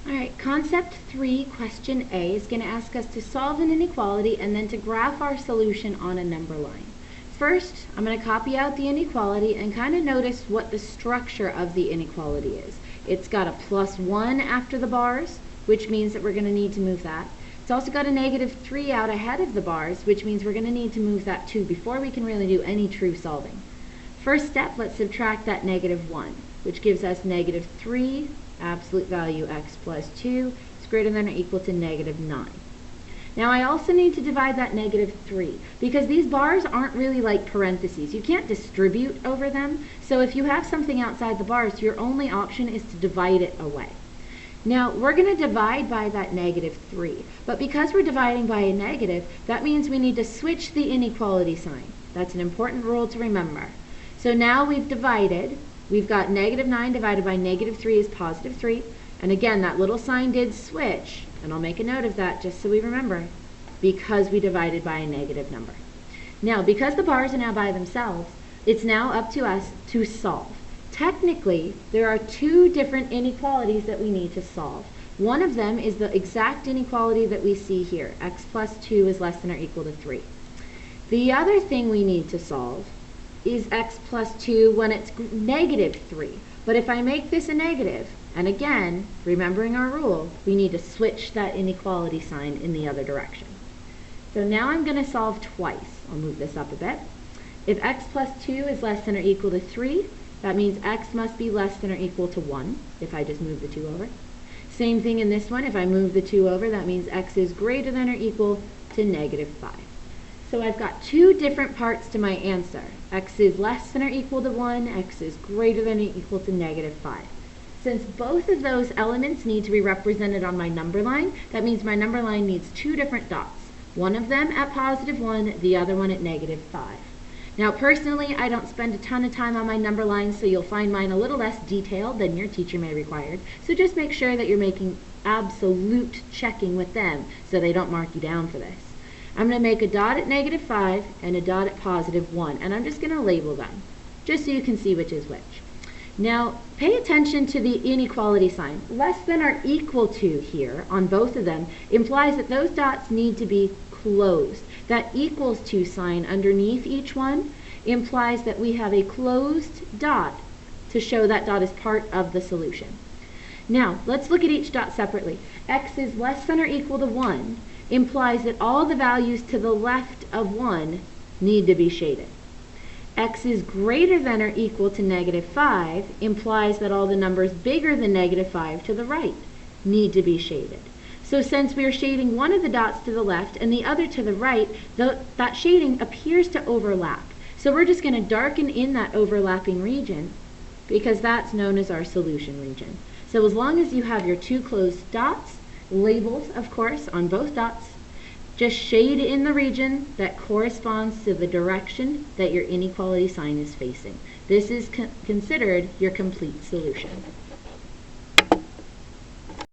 Alright, concept 3, question A, is going to ask us to solve an inequality and then to graph our solution on a number line. First, I'm going to copy out the inequality and kind of notice what the structure of the inequality is. It's got a +1 after the bars, which means that we're going to need to move that. It's also got a -3 out ahead of the bars, which means we're going to need to move that too before we can really do any true solving. First step, let's subtract that -1, which gives us -3, absolute value x plus 2 is greater than or equal to -9. Now I also need to divide that -3 because these bars aren't really like parentheses. You can't distribute over them, so if you have something outside the bars, your only option is to divide it away. Now we're going to divide by that -3, but because we're dividing by a negative, that means we need to switch the inequality sign. That's an important rule to remember. So now we've divided. We've got -9 divided by -3 is +3. And again, that little sign did switch. And I'll make a note of that just so we remember. Because we divided by a negative number. Now, because the bars are now by themselves, it's now up to us to solve. Technically, there are two different inequalities that we need to solve. One of them is the exact inequality that we see here. X plus 2 is less than or equal to 3. The other thing we need to solve is x plus 2 when it's -3. But if I make this a negative, and again, remembering our rule, we need to switch that inequality sign in the other direction. So now I'm going to solve twice. I'll move this up a bit. If x plus 2 is less than or equal to 3, that means x must be less than or equal to 1, if I just move the 2 over. Same thing in this one. If I move the 2 over, that means x is greater than or equal to -5. So I've got two different parts to my answer. X is less than or equal to 1, x is greater than or equal to -5. Since both of those elements need to be represented on my number line, that means my number line needs two different dots. One of them at +1, the other one at -5. Now personally, I don't spend a ton of time on my number lines, so you'll find mine a little less detailed than your teacher may require. So just make sure that you're making absolute checking with them so they don't mark you down for this. I'm going to make a dot at -5 and a dot at +1, and I'm just going to label them, just so you can see which is which. Now, pay attention to the inequality sign. Less than or equal to here, on both of them, implies that those dots need to be closed. That equals to sign underneath each one implies that we have a closed dot to show that dot is part of the solution. Now, let's look at each dot separately. X is less than or equal to 1 implies that all the values to the left of 1 need to be shaded. X is greater than or equal to -5 implies that all the numbers bigger than -5 to the right need to be shaded. So since we are shading one of the dots to the left and the other to the right, that shading appears to overlap. So we're just going to darken in that overlapping region because that's known as our solution region. So as long as you have your two closed dots, labels, of course, on both dots, just shade in the region that corresponds to the direction that your inequality sign is facing. This is considered your complete solution.